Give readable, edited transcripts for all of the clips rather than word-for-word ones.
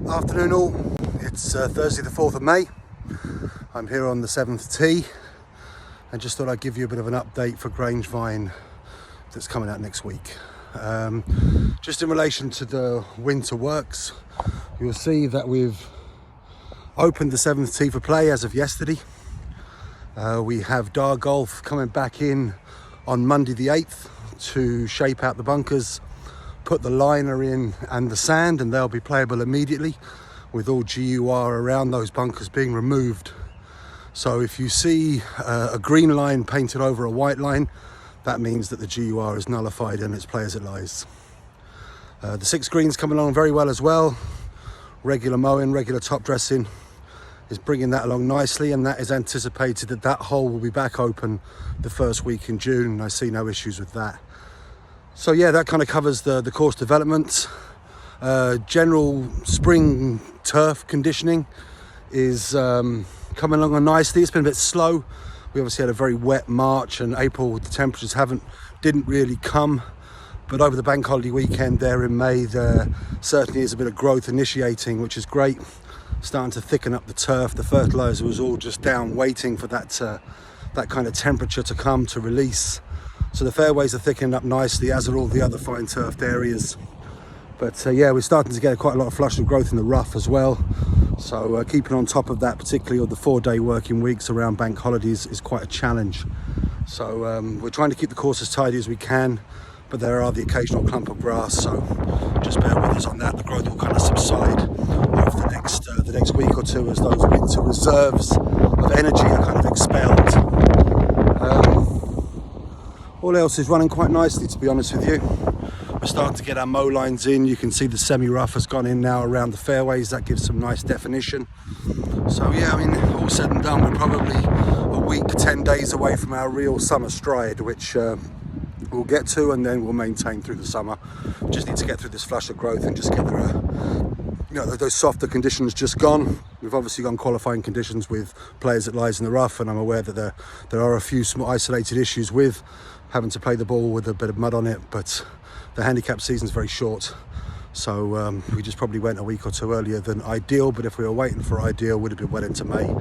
Afternoon all, it's Thursday the 4th of May. I'm here on the 7th tee and just thought I'd give you a bit of an update for Grangevine that's coming out next week. Just in relation to the winter works, you'll see that we've opened the 7th tee for play as of yesterday. We have Dar Golf coming back in on Monday the 8th to shape out the bunkers, put the liner in and the sand, and they'll be playable immediately with all GUR around those bunkers being removed. So if you see a green line painted over a white line, that means that the GUR is nullified and it's play as it lies. The 6 greens coming along very well as well. Regular mowing, regular top dressing is bringing that along nicely, and that is anticipated that hole will be back open the first week in June. I see no issues with that. So yeah, that kind of covers the course development. General spring turf conditioning is coming along nicely. It's been a bit slow. We obviously had a very wet March, and April the temperatures didn't really come. But over the bank holiday weekend there in May, there certainly is a bit of growth initiating, which is great. Starting to thicken up the turf. The fertilizer was all just down waiting for that kind of temperature to come to release. So the fairways are thickening up nicely, as are all the other fine turfed areas. But yeah, we're starting to get quite a lot of flush of growth in the rough as well. So keeping on top of that, particularly of the 4-day working weeks around bank holidays, is quite a challenge. So we're trying to keep the course as tidy as we can, but there are the occasional clump of grass, so just bear with us on that. The growth will kind of subside over the next week or two as those winter reserves of energy are kind of expelled. All else is running quite nicely, to be honest with you. We're starting to get our mow lines in. You can see the semi-rough has gone in now around the fairways. That gives some nice definition. So yeah, I mean, all said and done, we're probably a week, 10 days away from our real summer stride, which we'll get to, and then we'll maintain through the summer. We just need to get through this flush of growth and just get those softer conditions just gone. We've obviously gone qualifying conditions with players that lies in the rough, and I'm aware that there are a few small isolated issues with having to play the ball with a bit of mud on it, but the handicap season's very short. So we just probably went a week or two earlier than ideal, but if we were waiting for ideal, it would have been well into May,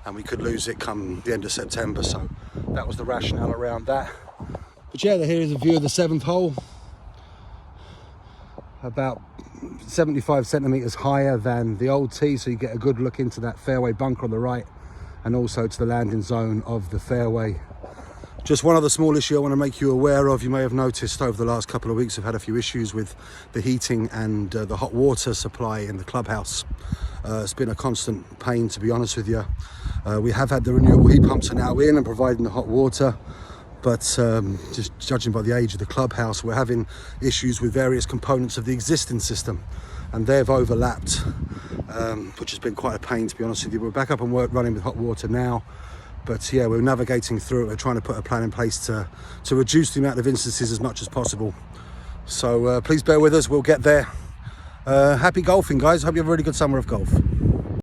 and we could lose it come the end of September. So that was the rationale around that. But yeah, here is a view of the 7th hole. About 75 centimetres higher than the old tee, so you get a good look into that fairway bunker on the right and also to the landing zone of the fairway. Just one other small issue I want to make you aware of. You may have noticed over the last couple of weeks we've had a few issues with the heating and the hot water supply in the clubhouse. It's been a constant pain, to be honest with you. We have had the renewable heat pumps are now in and providing the hot water, but just judging by the age of the clubhouse, we're having issues with various components of the existing system, and they've overlapped, which has been quite a pain, to be honest with you. We're back up and running with hot water now. But yeah, we're navigating through it. We're trying to put a plan in place to reduce the amount of instances as much as possible. So please bear with us, we'll get there. Happy golfing, guys. Hope you have a really good summer of golf.